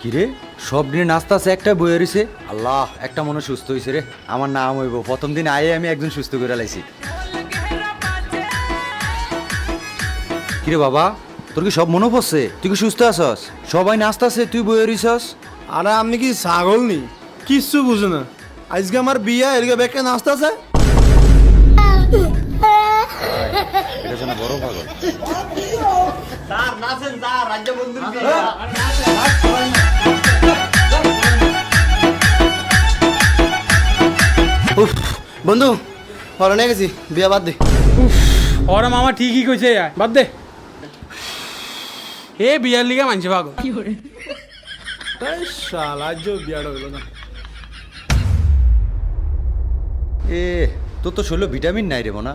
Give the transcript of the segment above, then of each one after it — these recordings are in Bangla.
কিরে সব দিনে নাস্তা আছে একটা বইয়ে রইছে আল্লাহ একটা মনে সুস্থ হইছে রে আমার নাম হইব প্রথম দিন আয়ে আমি একজন সুস্থ করে লাইছি কিরে বাবা তোর কি সব মনে পড়ছে তুই কি সুস্থ আছস সবাই নাস্তা আছে তুই বইয়ে রইছস আরে আপনি কি ছাগল নি কিচ্ছু বুঝো না আজকে আমার বিয়া এদিকে ব্যাগকে নাস্তা আছে এটা যেন বড় পাগল স্যার নাচেন স্যার রাজ্য বন্ধুর বিয়া উফ বন্ধু হরণে গেছি বিয়া বাদ দে ওরা মামা ঠিকই কইছে বাদ দে এ বিয়ার লিগা মানছে পাগল শালা যে বিয়াটা হলো না এ তোর তো শরীরে ভিটামিন নাই রে মোনা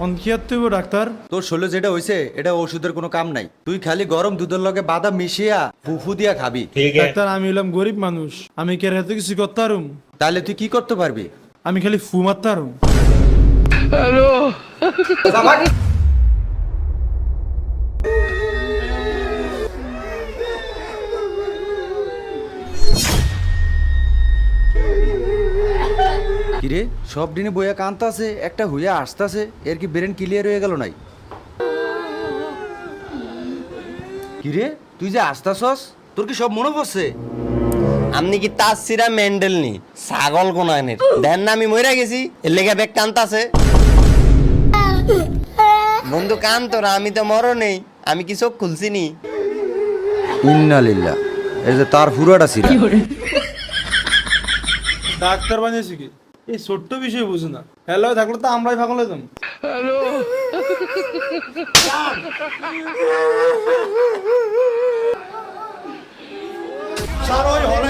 অনকিয়াত তুই ডাক্তার তোর শরীরে যেটা হইছে এটা ওষুধের কোনো কাম নাই তুই খালি গরম দুধের লগে বাদাম মিশিয়া ফুফু দিয়া খাবি ডাক্তার আমি হলাম গরিব মানুষ আমি কে এত কিছু করতে পারুম তাহলে তুই কি করতে পারবি আমি খালি ফু মারতে পারুম কিরে সব দিনে বইয়া কান্তাছে একটা হইয়া আসতাছে এর কি ব্রেন ক্লিয়ার হয়ে গেল নাই কিরে তুই যে আসতাছস তোর কি সব মনে পড়ছে আপনি কি তার সিরা মেন্ডেল নি ছাগল কোনায়নের দেন না আমি মইরা গেছি এর লেগে ব্যাগ কান্তাছে বন্ধু কান তোরা আমি তো মরো নেই আমি কি চোখ খুলছি নি ইন্নালিল্লাহ এই যে তার পুরাটা ছিল ডাক্তার বানিয়েছি কি এই ছোট্ট বিষয় বুঝো না হ্যালো থাকলে তো আমরাই পাগল হতাম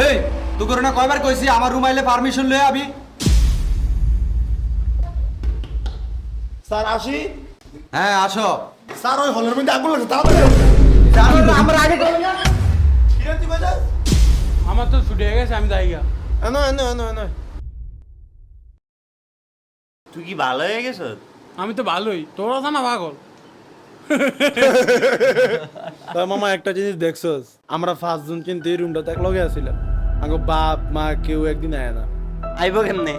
এই তুই করে না কয়বার কইছি আমার রুম আইলে পারমিশন লয়ে আবি স্যার আসি হ্যাঁ আসো স্যার ওই হলের মধ্যে আগুন লাগছে তাড়াতাড়ি আমরা আগে আমার তো ছুটে গেছে আমি যাই গা এনো এনো এনো এনো তুই কি ভালো হয়ে গেছ আমি তো ভালোই তোর আছে না পাগল তা মামা একটা জিনিস দেখছস আমরা 5 জন কিন্তু এই রুমটাতে এক লগে আছিলাম আগে বাপ মা কেউ একদিন আয় না আইব কেমনে